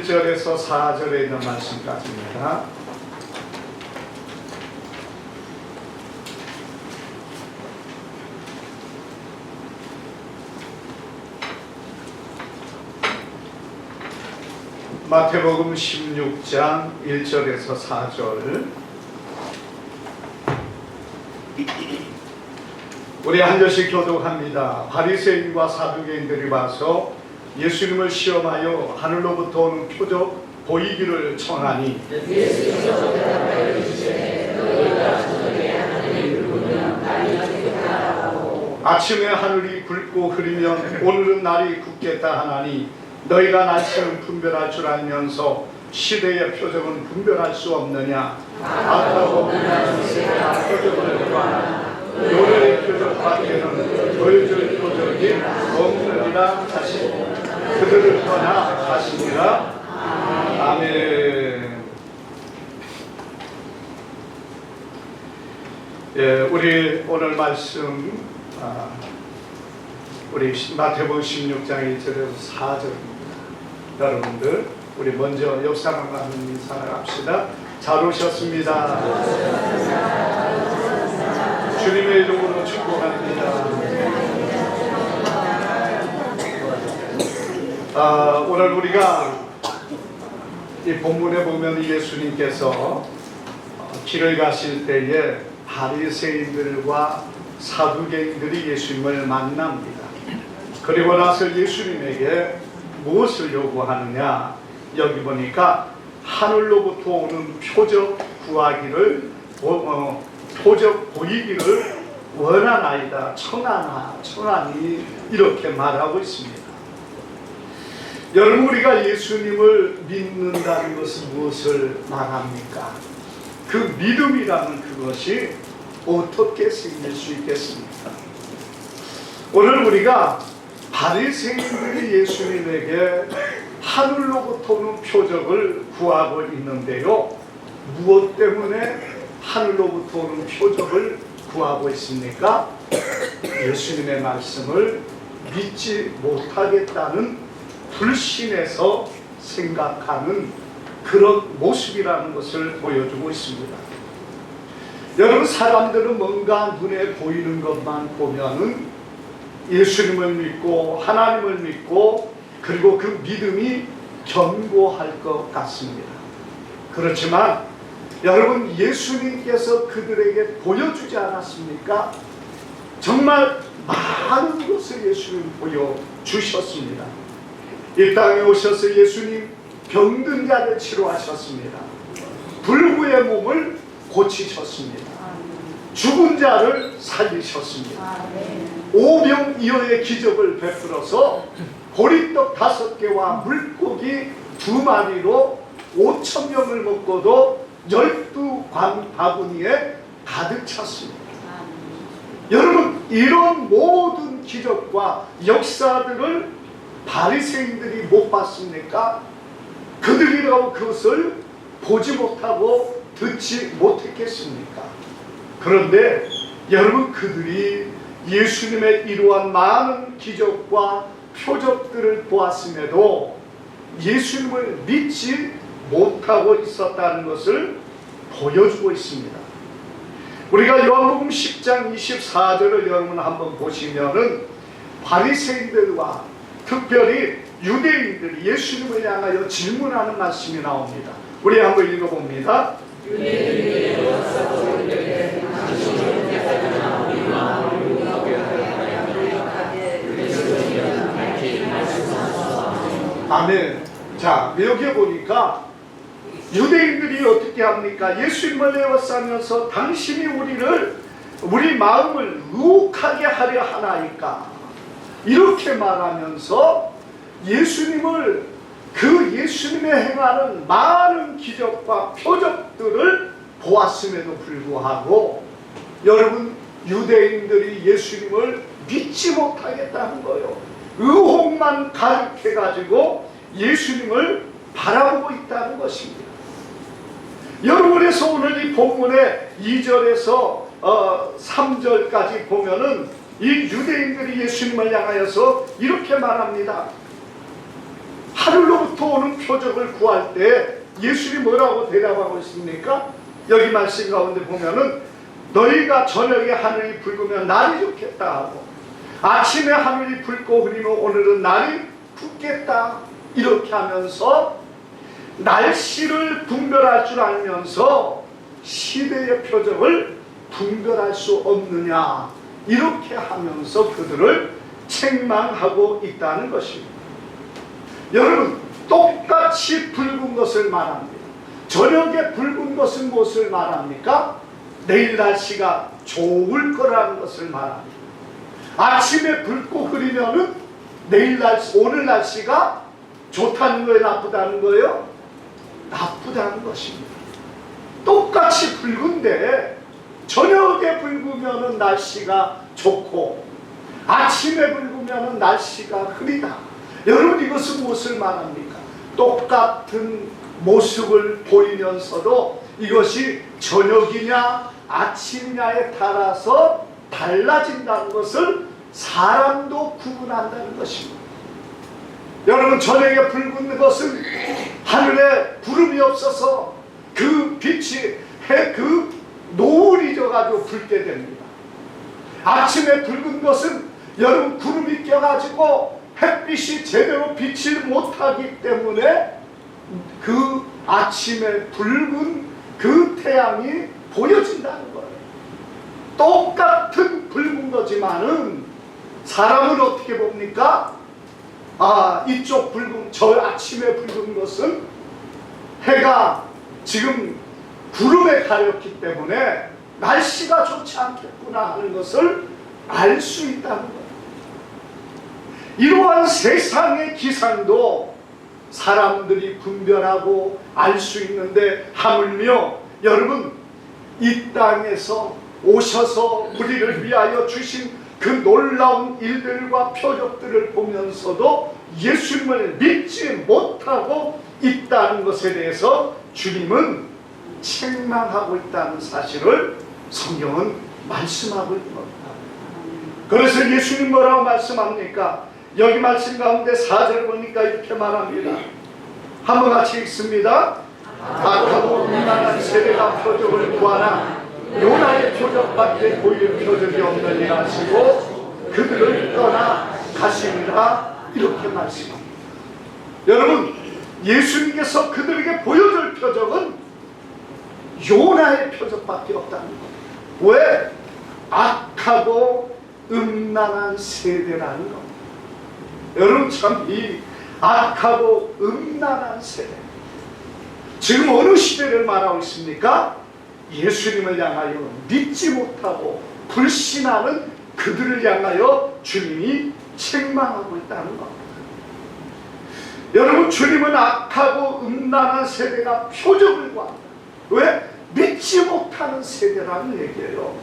1절에서 4절에 있는 말씀까지입니다. 마태복음 16장 1절에서 4절. 우리 한 절씩 교독합니다. 바리새인과 사두개인들이 와서 예수님을 시험하여 하늘로부터 오는 표적 보이기를 청하니 아침에 하늘이 굵고 흐리면 오늘은 날이 굳겠다 하나니 너희가 날씨는 분별할 줄 알면서 시대의 표적은 분별할 수 없느냐. 아까고 그냥 세계가 표적을 구하나 노래의 표적밖에는 보여줄 표적이 없느니라 하시고 그들을 떠나 가시니라. 아멘. 예, 우리 오늘 말씀 우리 마태복음 16장 1절에서 4절입니다. 여러분들 우리 먼저 옆 사람과는 인사를 합시다. 잘 오셨습니다. 주님의 이름으로 축복합니다. 오늘 우리가 이 본문에 보면 예수님께서 길을 가실 때에 바리새인들과 사두개인들이 예수님을 만납니다. 그리고 나서 예수님에게 무엇을 요구하느냐. 여기 보니까 하늘로부터 오는 표적 구하기를 표적 보이기를 원하나이다. 청하니 이렇게 말하고 있습니다. 여러분, 우리가 예수님을 믿는다는 것은 무엇을 말합니까? 그 믿음이라는 그것이 어떻게 생길 수 있겠습니까? 오늘 우리가 바리새인들이 예수님에게 하늘로부터 오는 표적을 구하고 있는데요, 무엇 때문에 하늘로부터 오는 표적을 구하고 있습니까? 예수님의 말씀을 믿지 못하겠다는 불신에서 생각하는 그런 모습이라는 것을 보여주고 있습니다. 여러분, 사람들은 뭔가 눈에 보이는 것만 보면은 예수님을 믿고 하나님을 믿고 그리고 그 믿음이 견고할 것 같습니다. 그렇지만 여러분, 예수님께서 그들에게 보여주지 않았습니까? 정말 많은 것을 예수님 보여주셨습니다. 이 땅에 오셔서 예수님 병든 자를 치료하셨습니다. 불구의 몸을 고치셨습니다. 죽은 자를 살리셨습니다. 오병이어의 기적을 베풀어서 보리떡 5개와 물고기 2마리로 5,000명을 먹고도 12광 바구니에 가득 찼습니다. 여러분, 이런 모든 기적과 역사들을 바리새인들이 못 봤습니까? 그들이라고 그것을 보지 못하고 듣지 못했겠습니까? 그런데 여러분, 그들이 예수님의 이러한 많은 기적과 표적들을 보았음에도 예수님을 믿지 못하고 있었다는 것을 보여주고 있습니다. 우리가 요한복음 10장 24절을 여러분 한번 보시면은 바리새인들과 특별히 유대인들이 예수님을 향하여 질문하는 말씀이 나옵니다. 우리 한번 읽어봅니다. 아멘. 자, 여기 보니까 유대인들이 어떻게 합니까? 예수님을 에워싸면서 당신이 우리 마음을 유혹하게 하려 하나이까? 이렇게 말하면서 예수님을, 그 예수님의 행하는 많은 기적과 표적들을 보았음에도 불구하고 여러분, 유대인들이 예수님을 믿지 못하겠다는 거예요. 의혹만 가득해가지고 예수님을 바라보고 있다는 것입니다. 여러분에서 오늘 이 본문의 2절에서 3절까지 보면은 이 유대인들이 예수님을 향하여서 이렇게 말합니다. 하늘로부터 오는 표적을 구할 때 예수님이 뭐라고 대답하고 있습니까? 여기 말씀 가운데 보면은 너희가 저녁에 하늘이 붉으면 날이 좋겠다 하고 아침에 하늘이 붉고 흐리면 오늘은 날이 붓겠다 이렇게 하면서 날씨를 분별할 줄 알면서 시대의 표적을 분별할 수 없느냐 이렇게 하면서 그들을 책망하고 있다는 것입니다. 여러분 똑같이 붉은 것을 말합니다. 저녁에 붉은 것은 무엇을 말합니까? 내일 날씨가 좋을 거라는 것을 말합니다. 아침에 붉고 흐리면은 오늘 날씨가 좋다는 거예요, 나쁘다는 거예요? 나쁘다는 것입니다. 똑같이 붉은데 저녁에 붉으면은 날씨가 좋고 아침에 붉으면은 날씨가 흐리다. 여러분 이것은 무엇을 말합니까? 똑같은 모습을 보이면서도 이것이 저녁이냐 아침이냐에 따라서 달라진다는 것을 사람도 구분한다는 것입니다. 여러분 저녁에 붉은 것은 하늘에 구름이 없어서 그 빛이 그 노을이 져가지고 붉게 됩니다. 아침에 붉은 것은 여러분 구름이 껴가지고 햇빛이 제대로 비치지 못하기 때문에 그 아침에 붉은 그 태양이 보여진다는 거예요. 똑같은 붉은 거지만은 사람은 어떻게 봅니까? 이쪽 붉은 저 아침에 붉은 것은 해가 지금 구름에 가렸기 때문에 날씨가 좋지 않겠구나 하는 것을 알 수 있다는 거예요. 이러한 세상의 기상도 사람들이 분별하고 알 수 있는데 하물며 여러분 이 땅에서 오셔서 우리를 위하여 주신 그 놀라운 일들과 표적들을 보면서도 예수님을 믿지 못하고 있다는 것에 대해서 주님은 책망하고 있다는 사실을 성경은 말씀하고 있는 겁니다. 그래서 예수님 뭐라고 말씀합니까? 여기 말씀 가운데 4절을 보니까 이렇게 말합니다. 한번 같이 읽습니다. 악하고 음란한 세대가 표적을 구하나 요나의 표적밖에 보일 표적이 없느니 하시고 그들을 떠나 가시니라 이렇게 말씀합니다. 여러분 예수님께서 그들에게 보여줄 표적은 요나의 표적밖에 없다는 거예요. 왜? 악하고 음란한 세대라는 겁니다. 여러분 참 이 악하고 음란한 세대 지금 어느 시대를 말하고 있습니까? 예수님을 향하여 믿지 못하고 불신하는 그들을 향하여 주님이 책망하고 있다는 겁니다. 여러분 주님은 악하고 음란한 세대가 표적을 구한다. 왜? 믿지 못하는 세대라는 얘기예요.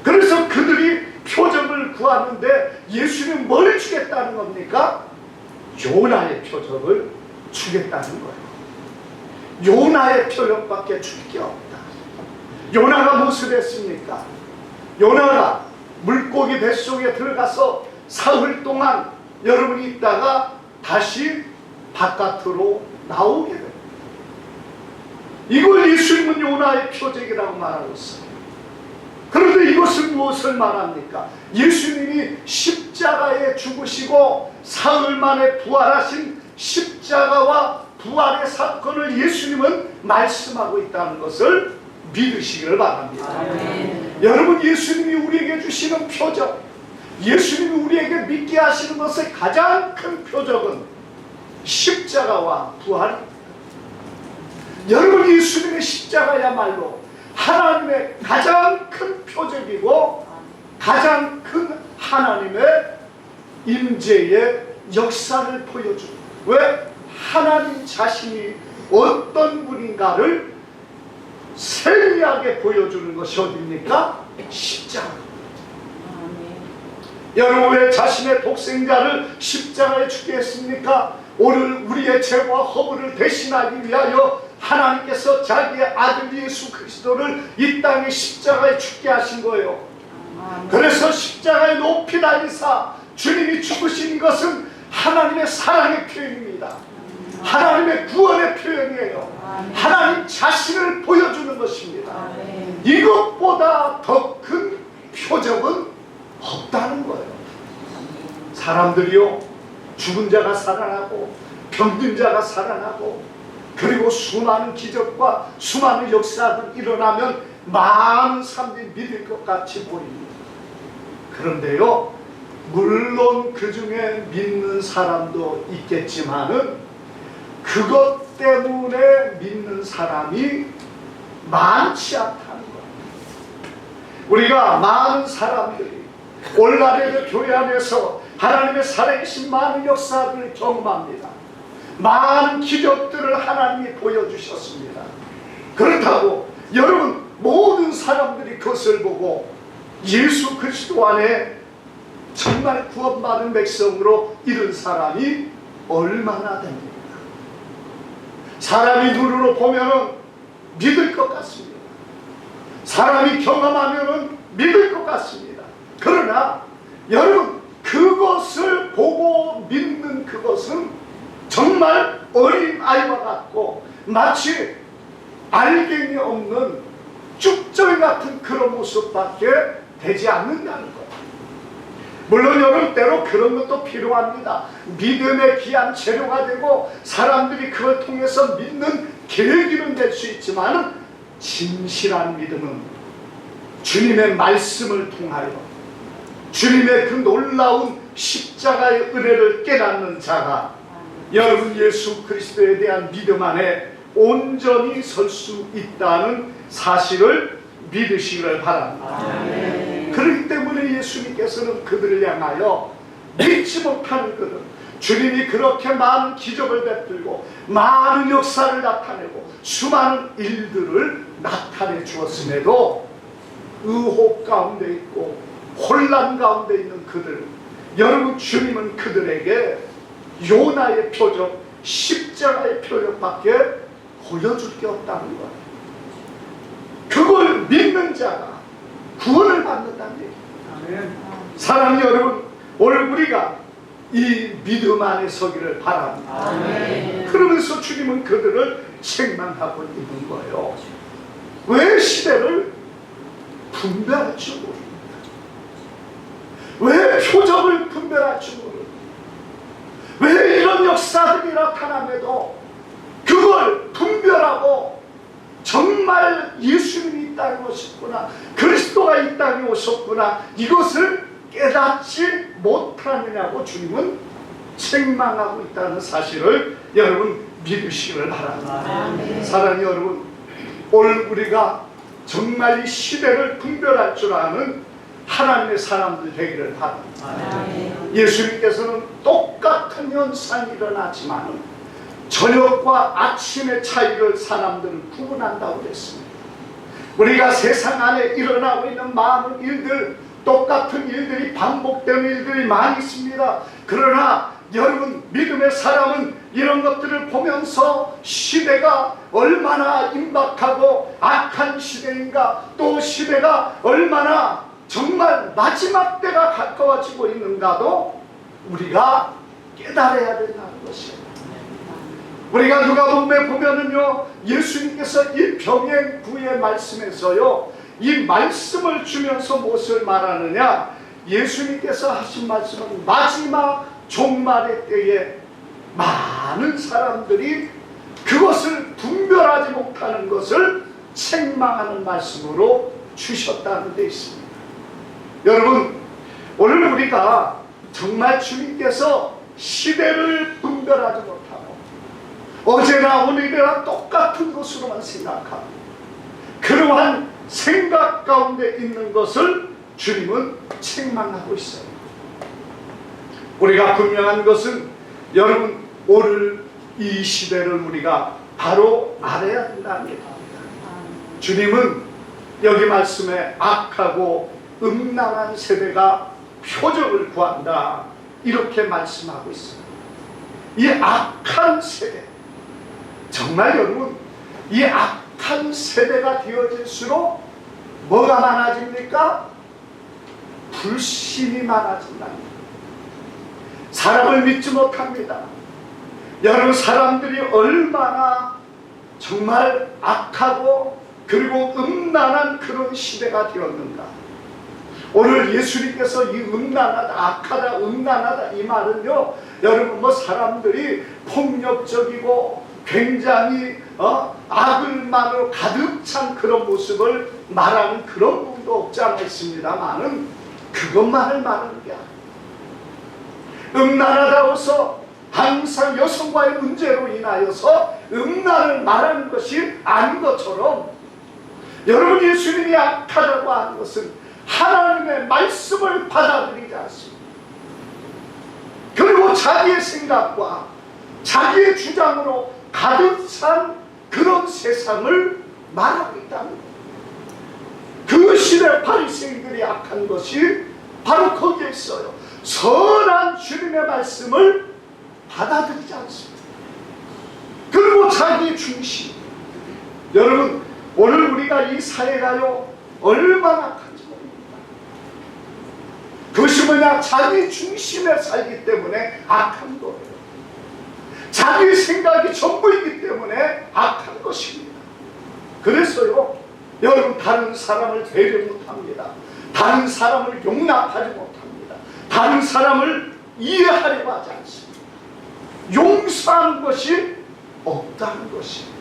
그래서 그들이 표적을 구하는데 예수님은 뭘 주겠다는 겁니까? 요나의 표적을 주겠다는 거예요. 요나의 표적밖에 줄 게 없다. 요나가 무엇을 했습니까? 요나가 물고기 뱃속에 들어가서 사흘 동안 여러분이 있다가 다시 바깥으로 나오게 됩니다. 이걸 예수님은 요나의 표적이라고 말하고 있어요. 그런데 이것은 무엇을 말합니까? 예수님이 십자가에 죽으시고 사흘 만에 부활하신 십자가와 부활의 사건을 예수님은 말씀하고 있다는 것을 믿으시기를 바랍니다. 아멘. 여러분 예수님이 우리에게 주시는 표적, 예수님이 우리에게 믿게 하시는 것의 가장 큰 표적은 십자가와 부활입니다. 여러분 예수님의 십자가야말로 하나님의 가장 큰 표적이고 가장 큰 하나님의 임재의 역사를 보여줍니다. 왜? 하나님 자신이 어떤 분인가를 세밀하게 보여주는 것이 어디입니까? 십자가. 여러분 왜 자신의 독생자를 십자가에 죽게 했습니까? 오늘 우리의 죄와 허물을 대신하기 위하여 하나님께서 자기의 아들 예수 그리스도를 이 땅의 십자가에 죽게 하신 거예요. 그래서 십자가에 높이 달리사 주님이 죽으신 것은 하나님의 사랑의 표현입니다. 하나님의 구원의 표현이에요. 하나님 자신을 보여주는 것입니다. 이것보다 더 큰 표적은 없다는 거예요. 사람들이요, 죽은 자가 살아나고 병든 자가 살아나고 그리고 수많은 기적과 수많은 역사가 일어나면 많은 사람들이 믿을 것 같이 보입니다. 그런데요, 물론 그 중에 믿는 사람도 있겠지만은 그것 때문에 믿는 사람이 많지 않다는 거예요. 우리가 많은 사람들이 오늘날의 교회 안에서 하나님의 살아계신 많은 역사들을 경험합니다. 많은 기적들을 하나님이 보여주셨습니다. 그렇다고 여러분 모든 사람들이 그것을 보고 예수 그리스도 안에 정말 구원받은 백성으로 이른 사람이 얼마나 됩니까? 사람이 눈으로 보면은 믿을 것 같습니다. 사람이 경험하면은 믿을 것 같습니다. 그러나 여러분 그것을 보고 믿는 그것은 정말 어린 아이와 같고 마치 알갱이 없는 쭉정이 같은 그런 모습밖에 되지 않는다는 거예요. 물론 여러분 때로 그런 것도 필요합니다. 믿음의 귀한 재료가 되고 사람들이 그걸 통해서 믿는 계기는 될 수 있지만 진실한 믿음은 주님의 말씀을 통하여 주님의 그 놀라운 십자가의 은혜를 깨닫는 자가 여러분 예수 그리스도에 대한 믿음 안에 온전히 설 수 있다는 사실을 믿으시기를 바랍니다. 그렇기 때문에 예수님께서는 그들을 향하여 믿지 못하는 그들, 주님이 그렇게 많은 기적을 베풀고 많은 역사를 나타내고 수많은 일들을 나타내 주었음에도 의혹 가운데 있고 혼란 가운데 있는 그들, 여러분 주님은 그들에게 요나의 표적, 십자가의 표적밖에 보여줄 게 없다는 거예요. 그걸 믿는 자가 구원을 받는다는 얘기입니다. 사랑하는 여러분, 오늘 우리가 이 믿음 안에 서기를 바랍니다. 그러면서 주님은 그들을 책망하고 있는 거예요. 왜 시대를 분별할 줄 모릅니다. 왜 표적을 분별할 줄 모릅니다. 왜 이런 역사들이 나타남에도 그걸 분별하고 정말 예수님이 이 땅에 오셨구나, 그리스도가 이 땅에 오셨구나, 이것을 깨닫지 못하느냐고 주님은 책망하고 있다는 사실을 여러분 믿으시기를 바랍니다. 사랑하는 여러분, 오늘 우리가 정말 이 시대를 분별할 줄 아는 하나님의 사람들 되기를 바랍니다. 예수님께서는 똑같은 현상이 일어나지만 저녁과 아침의 차이를 사람들은 구분한다고 그랬습니다. 우리가 세상 안에 일어나고 있는 많은 일들, 똑같은 일들이 반복되는 일들이 많이 있습니다. 그러나 여러분 믿음의 사람은 이런 것들을 보면서 시대가 얼마나 임박하고 악한 시대인가, 또 시대가 얼마나 정말 마지막 때가 가까워지고 있는가도 우리가 깨달아야 된다는 것이에요. 우리가 누가복음에 보면은요, 예수님께서 이 병행부의 말씀에서요, 이 말씀을 주면서 무엇을 말하느냐, 예수님께서 하신 말씀은 마지막 종말의 때에 많은 사람들이 그것을 분별하지 못하는 것을 책망하는 말씀으로 주셨다는 데 있습니다. 여러분, 오늘 우리가 정말 주님께서 시대를 분별하지 못하고 어제나 오늘이나 똑같은 것으로만 생각하고 그러한 생각 가운데 있는 것을 주님은 책망하고 있어요. 우리가 분명한 것은 여러분 오늘 이 시대를 우리가 바로 알아야 된다는 얘기입니다. 주님은 여기 말씀에 악하고 음란한 세대가 표적을 구한다 이렇게 말씀하고 있습니다. 이 악한 세대, 정말 여러분 이 악한 세대가 되어질수록 뭐가 많아집니까? 불신이 많아진다. 사람을 믿지 못합니다. 여러분, 사람들이 얼마나 정말 악하고 그리고 음란한 그런 시대가 되었는가. 오늘 예수님께서 이 음란하다, 악하다, 음란하다 이 말은요, 여러분 뭐 사람들이 폭력적이고 굉장히 악을만으로 가득 찬 그런 모습을 말하는 그런 부분도 없지 않아 있습니다만은 그것만을 말하는 게 아니에요. 음란하다고서 항상 여성과의 문제로 인하여서 음란을 말하는 것이 아닌 것처럼, 여러분 예수님이 악하다고 하는 것은 하나님의 말씀을 받아들이지 않습니다. 그리고 자기의 생각과 자기의 주장으로 가득 찬 그런 세상을 말하고 있다는 거예요. 그 시대 바리새인들이 악한 것이 바로 거기에 있어요. 선한 주님의 말씀을 받아들이지 않습니다. 그리고 자기 중심. 여러분, 오늘 우리가 이 사회가요 얼마나 악한지 모릅니다. 그것이 뭐냐? 자기 중심에 살기 때문에 악한 거예요. 자기 생각이 전부이기 때문에 악한 것입니다. 그래서요, 여러분, 다른 사람을 배려 못합니다. 다른 사람을 용납하지 못합니다. 다른 사람을 이해하려고 하지 않습니다. 용서하는 것이 없다는 것입니다.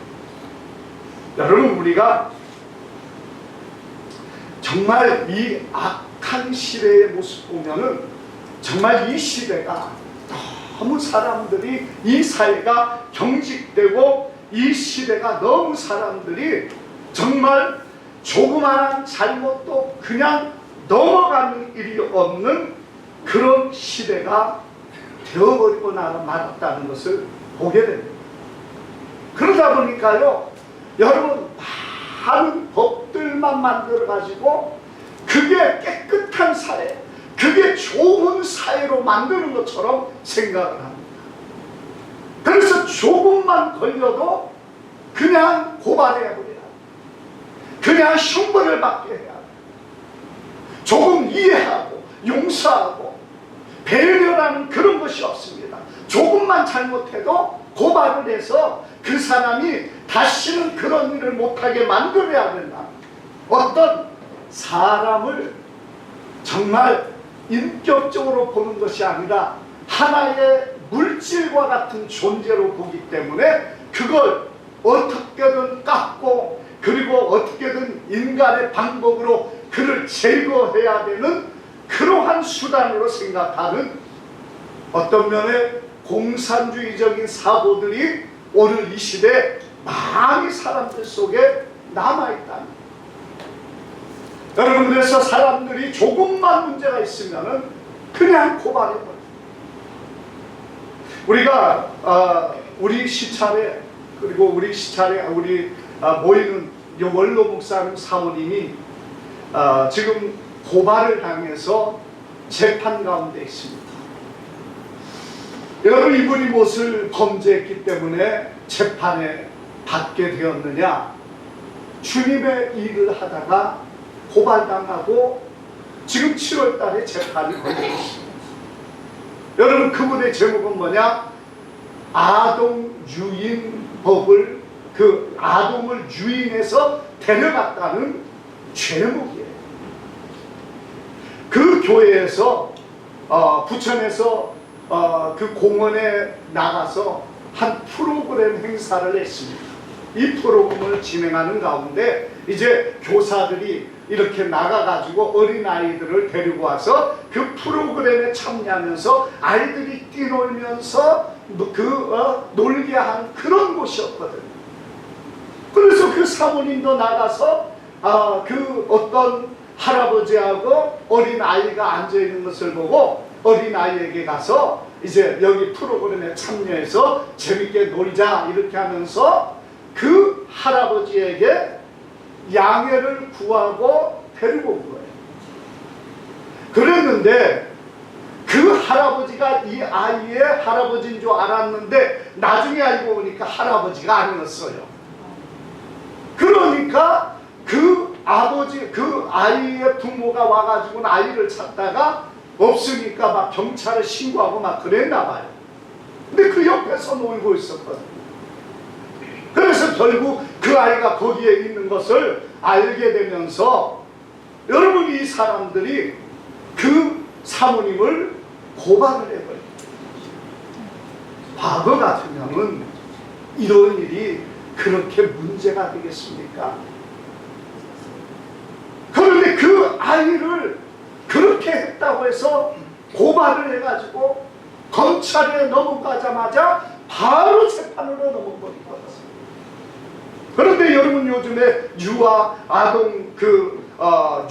여러분, 우리가 정말 이 악한 시대의 모습 보면은 정말 이 시대가 너무 사람들이, 이 사회가 경직되고 이 시대가 너무 사람들이 정말 조그마한 잘못도 그냥 넘어가는 일이 없는 그런 시대가 되어버리고 말았다는 것을 보게 됩니다. 그러다 보니까요, 여러분, 많은 법들만 만들어가지고 그게 깨끗한 사회, 그게 좋은 사회로 만드는 것처럼 생각을 합니다. 그래서 조금만 걸려도 그냥 고발해버려야, 그냥 형벌을 받게 해야, 조금 이해하고 용서하고 배려라는 그런 것이 없습니다. 조금만 잘못해도 고발을 해서 그 사람이 다시는 그런 일을 못하게 만들어야 된다. 어떤 사람을 정말 인격적으로 보는 것이 아니라 하나의 물질과 같은 존재로 보기 때문에 그걸 어떻게든 깎고 그리고 어떻게든 인간의 방법으로 그를 제거해야 되는 그러한 수단으로 생각하는 어떤 면의 공산주의적인 사고들이 오늘 이 시대에 많이 사람들 속에 남아있다는. 여러분, 그래서 사람들이 조금만 문제가 있으면은 그냥 고발해버려요. 우리가 우리 시찰에, 그리고 우리 시찰에 모이는 원로 목사님 사모님이 지금 고발을 당해서 재판 가운데 있습니다. 여러분, 이분이 무엇을 범죄했기 때문에 재판에 받게 되었느냐? 주님의 일을 하다가 고발당하고 지금 7월 달에 재판이 걸렸습니다. 여러분, 그분의 제목은 뭐냐? 아동유인법을, 그 아동을 유인해서 데려갔다는 죄목이에요. 그 교회에서 부천에서 그 공원에 나가서 한 프로그램 행사를 했습니다. 이 프로그램을 진행하는 가운데 이제 교사들이 이렇게 나가가지고 어린아이들을 데리고 와서 그 프로그램에 참여하면서 아이들이 뛰놀면서 놀게 한 그런 곳이었거든요. 그래서 그 사모님도 나가서 그 어떤 할아버지하고 어린아이가 앉아있는 것을 보고 어린아이에게 가서 이제 여기 프로그램에 참여해서 재밌게 놀자 이렇게 하면서 그 할아버지에게 양해를 구하고 데리고 온 거예요. 그랬는데 그 할아버지가 이 아이의 할아버지인 줄 알았는데 나중에 알고 보니까 할아버지가 아니었어요. 그러니까 그 아이의 부모가 와가지고 아이를 찾다가 없으니까 막 경찰에 신고하고 막 그랬나 봐요. 근데 그 옆에서 놀고 있었거든. 그래서 결국 그 아이가 거기에 있는 것을 알게 되면서 여러분, 이 사람들이 그 사모님을 고발을 해버려요. 과거 같으면은 이런 일이 그렇게 문제가 되겠습니까? 그런데 그 아이를 그렇게 했다고 해서 고발을 해가지고 검찰에 넘어가자마자 바로 재판으로 넘어버린 거였어요. 그런데 여러분, 요즘에 유아 아동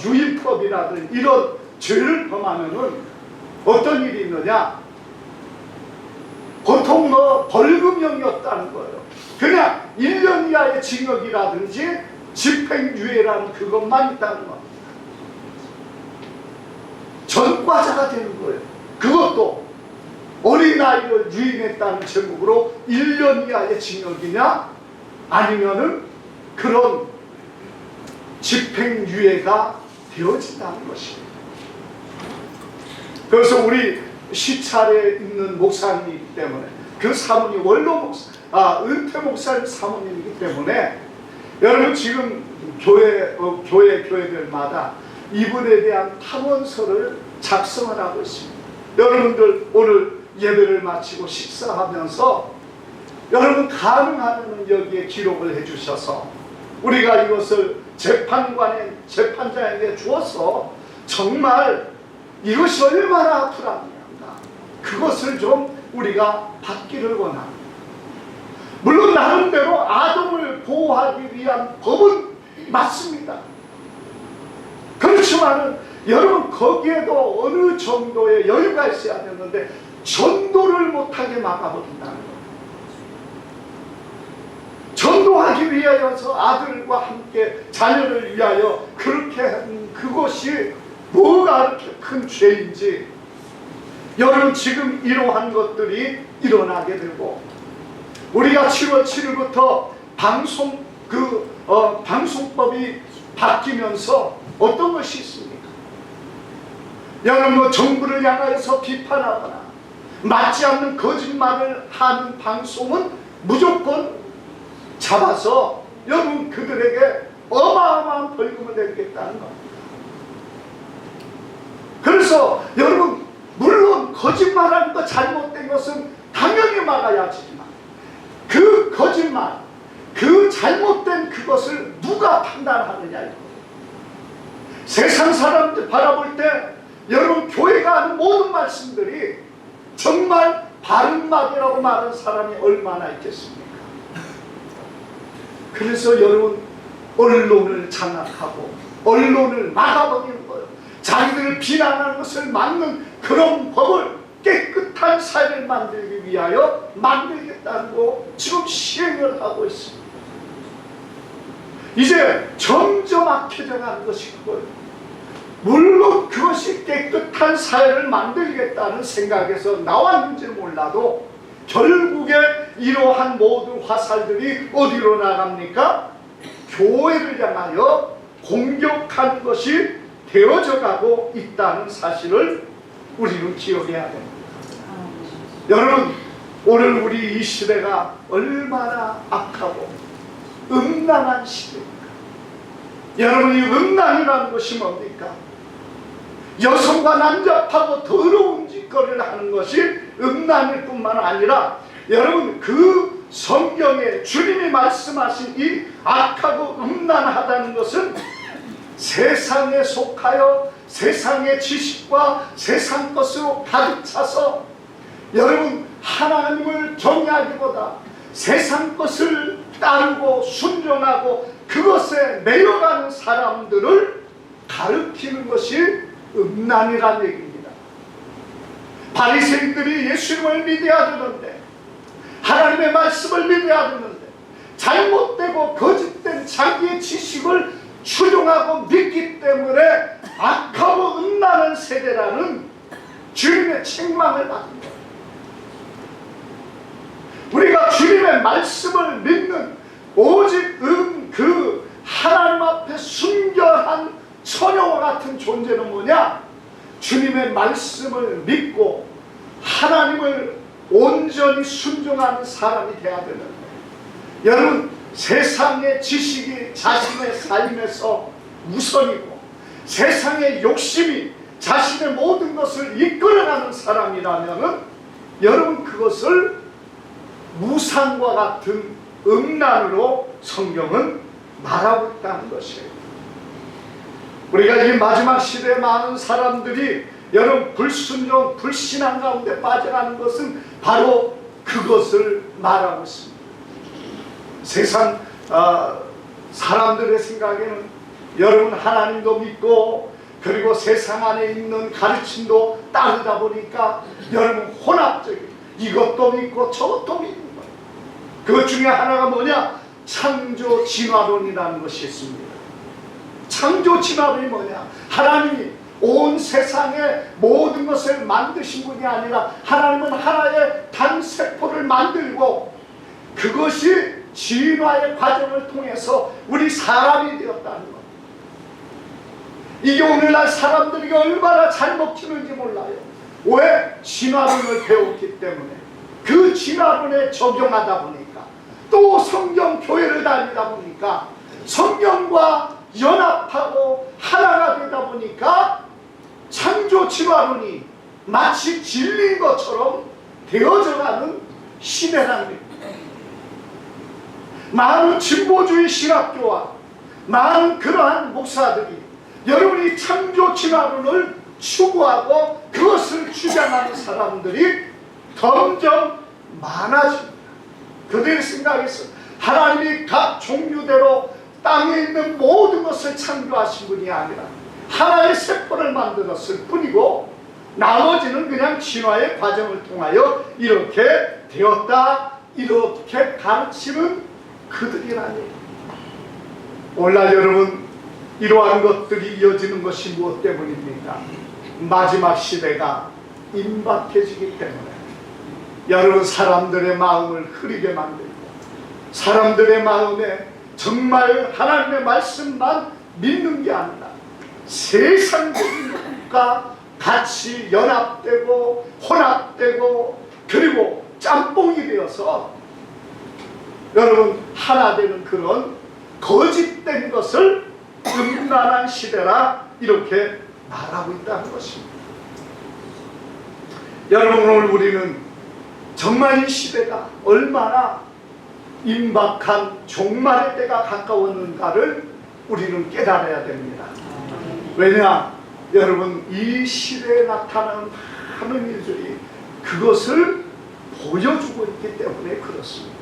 유인법이라든 이런 죄를 범하면은 어떤 일이 있느냐? 보통 벌금형이었다는 거예요. 그냥 1년 이하의 징역이라든지 집행유예라는 그것만 있다는 겁니다. 전과자가 되는 거예요. 그것도 어린아이를 유인했다는 제목으로 1년 이하의 징역이냐 아니면은 그런 집행유예가 되어진다는 것입니다. 그래서 우리 시찰에 있는 목사님이기 때문에 그 사모님 원로 목사, 은퇴 목사님 사모님이기 때문에 여러분, 지금 교회들마다 이분에 대한 탐원서를 작성을 하고 있습니다. 여러분들 오늘 예배를 마치고 식사하면서 여러분 가능하면 여기에 기록을 해주셔서 우리가 이것을 재판장에게 주어서 정말 이것이 얼마나 불합리한가, 그것을 좀 우리가 받기를 원합니다. 물론 나름대로 아동을 보호하기 위한 법은 맞습니다. 그렇지만은 여러분, 거기에도 어느 정도의 여유가 있어야 되는데 전도를 못하게 막아버린다는 거예요. 전도하기 위하여서 아들과 함께 자녀를 위하여 그렇게 한 그것이 뭐가 그렇게 큰 죄인지, 여러분, 지금 이러한 것들이 일어나게 되고, 우리가 7월 7일부터 방송법이 바뀌면서 어떤 것이 있습니까? 여러분, 정부를 향하여서 비판하거나 맞지 않는 거짓말을 하는 방송은 무조건 잡아서 여러분 그들에게 어마어마한 벌금을 내리겠다는 겁니다. 그래서 여러분, 물론 거짓말하는 거 잘못된 것은 당연히 막아야지만 그 거짓말, 그 잘못된 그것을 누가 판단하느냐 이거. 세상 사람들 바라볼 때 여러분, 교회가 하는 모든 말씀들이 정말 바른 말이라고 말하는 사람이 얼마나 있겠습니까? 그래서 여러분, 언론을 장악하고 언론을 막아버리는 거예요. 자기들을 비난하는 것을 막는 그런 법을, 깨끗한 사회를 만들기 위하여 만들겠다고 지금 시행을 하고 있습니다. 이제 점점 악해져 가는 것이 그거예요. 물론 그것이 깨끗한 사회를 만들겠다는 생각에서 나왔는지 몰라도 결국에 이러한 모든 화살들이 어디로 나갑니까? 교회를 향하여 공격하는 것이 되어져 가고 있다는 사실을 우리는 기억해야 됩니다. 여러분, 오늘 우리 이 시대가 얼마나 악하고 음란한 시대입니까? 여러분, 이 음란이라는 것이 뭡니까? 여성과 난잡하고 더러운 짓거리를 하는 것이 음란일 뿐만 아니라, 여러분, 그 성경에 주님이 말씀하신 이 악하고 음란하다는 것은 세상에 속하여 세상의 지식과 세상 것으로 가득 차서 여러분, 하나님을 경외하기보다 세상 것을 따르고 순종하고 그것에 매여가는 사람들을 가르치는 것이 음란이란 얘기입니다. 바리새인들이 예수님을 믿어야 되는데, 하나님의 말씀을 믿어야 되는데, 잘못되고 거짓된 자기의 지식을 추종하고 믿기 때문에 악하고 음란한 세대라는 주님의 책망을 받는 거예요. 우리가 주님의 말씀을 믿는 오직 그 하나님 앞에 순결한 처녀와 같은 존재는 뭐냐? 주님의 말씀을 믿고 하나님을 온전히 순종하는 사람이 되어야 되는데, 여러분, 세상의 지식이 자신의 삶에서 우선이고 세상의 욕심이 자신의 모든 것을 이끌어가는 사람이라면 여러분, 그것을 무상과 같은 음란으로 성경은 말하고 있다는 것이에요. 우리가 이 마지막 시대에 많은 사람들이 여러분 불순종, 불신앙 가운데 빠져가는 것은 바로 그것을 말하고 있습니다. 세상 사람들의 생각에는 여러분 하나님도 믿고 그리고 세상 안에 있는 가르침도 따르다 보니까 여러분 혼합적인, 이것도 믿고 저것도 믿는 거예요. 그것 중에 하나가 뭐냐? 창조 진화론이라는 것이 있습니다. 창조 진화론이 뭐냐? 하나님이 온 세상의 모든 것을 만드신 분이 아니라 하나님은 하나의 단세포를 만들고 그것이 진화의 과정을 통해서 우리 사람이 되었다는 것. 이게 오늘날 사람들이 얼마나 잘 먹히는지 몰라요. 왜? 진화론을 배웠기 때문에. 그 진화론에 적용하다 보니까, 또 성경 교회를 다니다 보니까 성경과 연합하고 하나가 되다 보니까 창조 진화론이 마치 진리인 것처럼 되어져가는 시대라는 겁니다. 많은 진보주의 신학교와 많은 그러한 목사들이 여러분이 창조 진화론을 추구하고 그것을 주장하는 사람들이 점점 많아집니다. 그들의 생각에서 하나님이 각 종류대로 땅에 있는 모든 것을 창조하신 분이 아니라 하나의 세포를 만들었을 뿐이고 나머지는 그냥 진화의 과정을 통하여 이렇게 되었다, 이렇게 가르치는 그들이라니. 오늘날 여러분, 이러한 것들이 이어지는 것이 무엇 때문입니까? 마지막 시대가 임박해지기 때문에 여러분, 사람들의 마음을 흐리게 만들고 사람들의 마음에 정말 하나님의 말씀만 믿는 게 아니라 세상적인 것과 같이 연합되고 혼합되고 그리고 짬뽕이 되어서 여러분 하나 되는 그런 거짓된 것을 음란한 시대라 이렇게 말하고 있다는 것입니다. 여러분, 오늘 우리는 정말 이 시대가 얼마나 임박한 종말의 때가 가까웠는가를 우리는 깨달아야 됩니다. 왜냐? 여러분, 이 시대에 나타나는 많은 일들이 그것을 보여주고 있기 때문에 그렇습니다.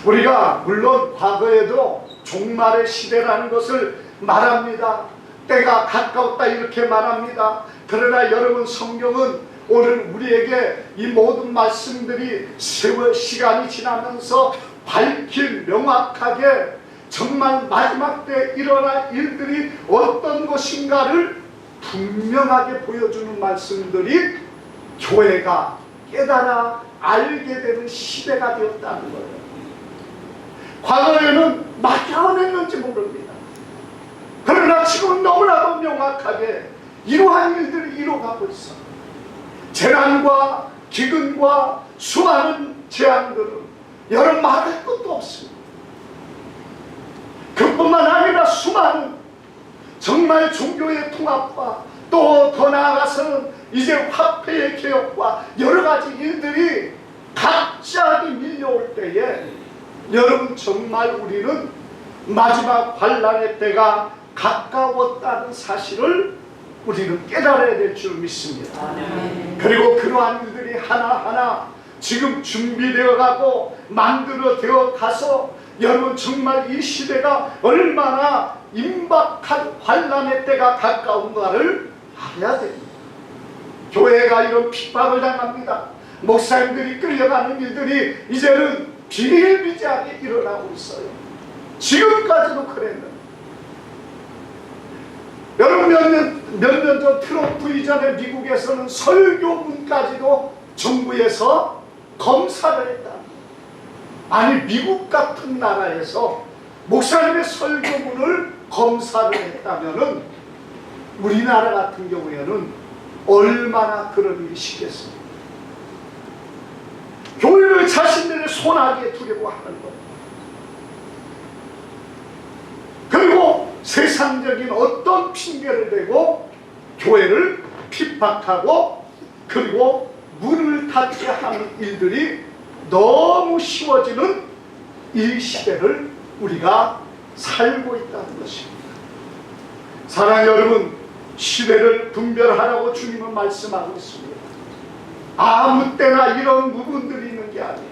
우리가 물론 과거에도 종말의 시대라는 것을 말합니다. 때가 가까웠다 이렇게 말합니다. 그러나 여러분, 성경은 오늘 우리에게 이 모든 말씀들이 세월 시간이 지나면서 밝힌 명확하게 정말 마지막 때 일어날 일들이 어떤 것인가를 분명하게 보여주는 말씀들이 교회가 깨달아 알게 되는 시대가 되었다는 거예요. 과거에는 막혀냈는지 모릅니다. 그러나 지금은 너무나도 명확하게 이러한 일들이 이루어가고 있어. 재난과 기근과 수많은 재앙들은 여러분 말할 것도 없습니다. 그뿐만 아니라 수많은 정말 종교의 통합과 또 더 나아가서는 이제 화폐의 개혁과 여러 가지 일들이 갑자기 밀려올 때에 여러분 정말 우리는 마지막 환난의 때가 가까웠다는 사실을 우리는 깨달아야 될 줄 믿습니다. 그리고 그러한 일들이 하나하나 지금 준비되어 가고 만들어되어 가서 여러분 정말 이 시대가 얼마나 임박한 환난의 때가 가까운가를 알아야 됩니다. 교회가 이런 핍박을 당합니다. 목사님들이 끌려가는 일들이 이제는 비일비재하게 일어나고 있어요. 지금까지도 그랬는데 여러분 몇 년 전 트럼프 이전에 미국에서는 설교문까지도 정부에서 검사를 했다. 아니 미국 같은 나라에서 목사님의 설교문을 검사를 했다면은 우리나라 같은 경우에는 얼마나 그런 일이 쉽겠습니까? 교회를 자신들의 손아귀에 두려고 하는 것, 그리고 세상적인 어떤 핑계를 대고 교회를 핍박하고 그리고 문을 닫게 하는 일들이 너무 쉬워지는 이 시대를 우리가 살고 있다는 것입니다. 사랑하는 여러분, 시대를 분별하라고 주님은 말씀하고 있습니다. 아무 때나 이런 부분들이 있는 게 아니에요.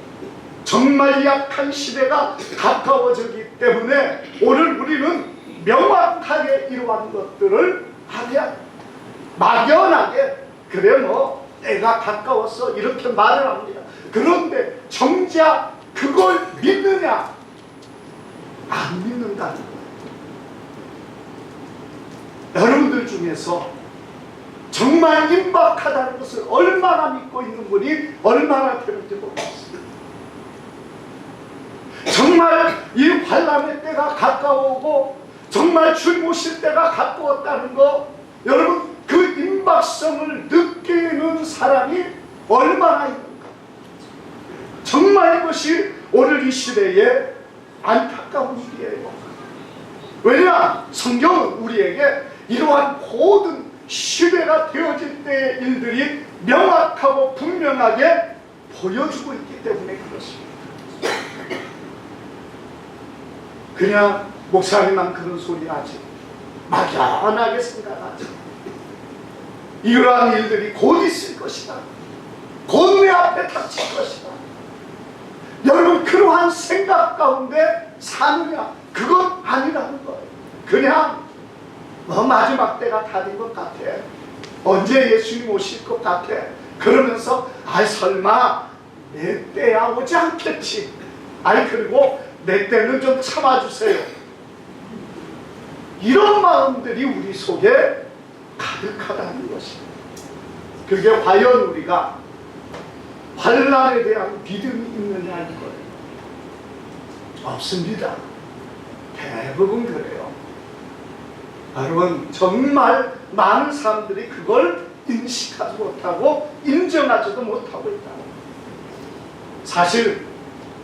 정말 약한 시대가 가까워지기 때문에 오늘 우리는 명확하게 이러한 것들을 하면 막연하게 그래 뭐 때가 가까웠어 이렇게 말을 합니다. 그런데 정작 그걸 믿느냐? 안 믿는다는 거예요. 여러분들 중에서 정말 임박하다는 것을 얼마나 믿고 있는 분이 얼마나 되는지 모르겠습니다. 정말 이 환난의 때가 가까워오고 정말 주님 오실 때가 가까웠다는 거, 여러분 그 임박성을 느끼는 사람이 얼마나 있는가. 정말 이것이 오늘 이 시대의 안타까운 일이에요. 왜냐? 성경은 우리에게 이러한 모든 시대가 되어질 때의 일들이 명확하고 분명하게 보여주고 있기 때문에 그렇습니다. 그냥 목사님만 그런 소리 하지, 막연하게 생각하지. 이러한 일들이 곧 있을 것이다. 곧 내 앞에 닥칠 것이다. 여러분 그러한 생각 가운데 사느냐? 그건 아니라는 거예요. 그냥 마지막 때가 다 된 것 같아. 언제 예수님 오실 것 같아. 그러면서 설마 내 때야 오지 않겠지. 그리고 내 때는 좀 참아주세요. 이런 마음들이 우리 속에 가득하다는 것입니다. 그게 과연 우리가 환난에 대한 믿음이 있느냐는 거예요. 없습니다. 대부분 그래요. 여러분 정말 많은 사람들이 그걸 인식하지 못하고 인정하지도 못하고 있다. 사실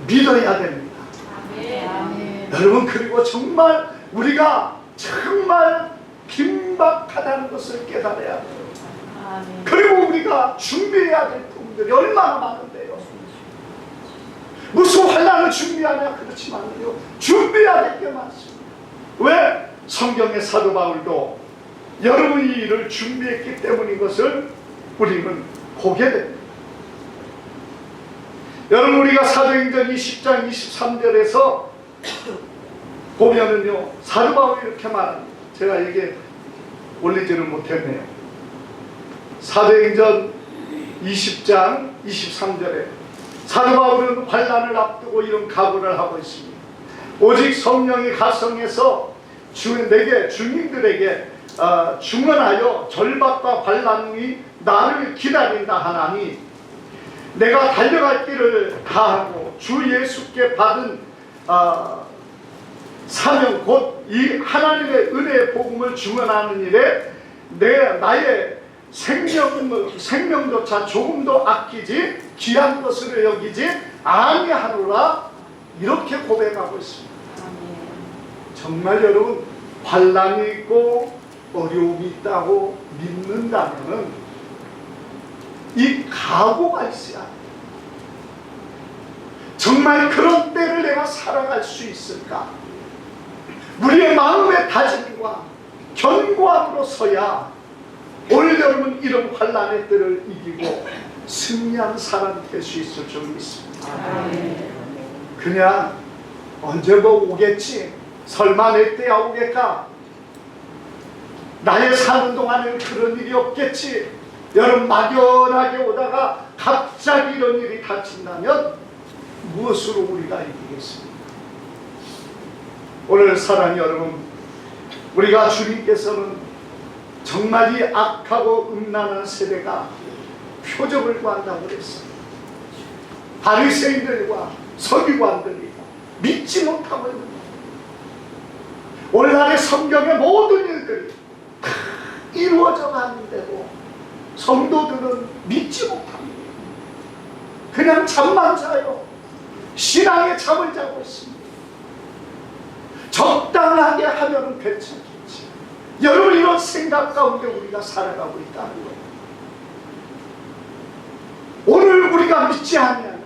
믿어야 됩니다. 아멘. 여러분 그리고 정말 우리가 정말 긴박하다는 것을 깨달아야 돼요. 아멘. 그리고 우리가 준비해야 될 부분들이 얼마나 많은데요. 무슨 환난을 준비하냐? 그렇지만요, 준비해야 될 게 많습니다. 왜? 성경의 사도 바울도 여러분이 이 일을 준비했기 때문인 것을 우리는 보게 됩니다. 여러분 우리가 사도행전 20장 23절에서 보면은요, 사도 바울이 이렇게 말합니다. 제가 이게 올리지를 못했네요. 사도행전 20장 23절에 사도 바울은 환난을 앞두고 이런 각오를 하고 있습니다. 오직 성령이 가성해서 내게 주민들에게 중언하여 절박과 환난이 나를 기다린다 하나니 내가 달려갈 길을 다하고 주 예수께 받은 사명 곧 이 하나님의 은혜의 복음을 증언하는 일에 나의 생명조차 조금도 아끼지 귀한 것으로 여기지 아니하노라, 이렇게 고백하고 있습니다. 정말 여러분 환난이 있고 어려움이 있다고 믿는다면 이 각오가 있어야 돼요. 정말 그런 때를 내가 살아갈 수 있을까? 우리의 마음의 다짐과 견고함으로 서야 올 여름은 이런 환난의 때를 이기고 승리한 사람이 될 수 있을 줄 믿습니다. 그냥 언제 뭐 오겠지, 설마 내 때야 오겠까, 나의 사는 동안에는 그런 일이 없겠지, 여러분 막연하게 오다가 갑자기 이런 일이 닥친다면 무엇으로 우리가 이기겠습니까? 오늘 사랑하는 여러분, 우리가 주님께서는 정말 이 악하고 음란한 세대가 표적을 구한다고 그랬어요. 바리새인들과 서기관들이 믿지 못하고 있는 거예요. 오늘날의 성경의 모든 일들이 다 이루어져 가는데도 성도들은 믿지 못합니다. 그냥 잠만 자요. 신앙의 잠을 자고 있습니다. 적당하게 하면 괜찮겠지. 여러분, 이런 생각 가운데 우리가 살아가고 있다는 거예요. 오늘 우리가 믿지 않으면,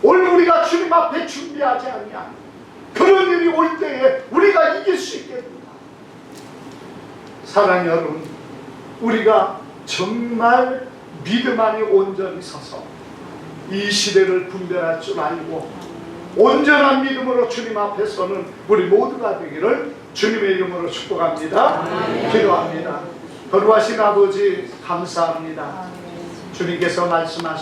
오늘 우리가 주님 앞에 준비하지 않으면 그런 일이 올 때에 우리가 이길 수 있겠는가? 사랑하는 여러분, 우리가 정말 믿음 안에 온전히 서서 이 시대를 분별할 줄 알고 온전한 믿음으로 주님 앞에 서는 우리 모두가 되기를 주님의 이름으로 축복합니다. 기도합니다. 거룩하신 아버지, 감사합니다. 주님께서 말씀하신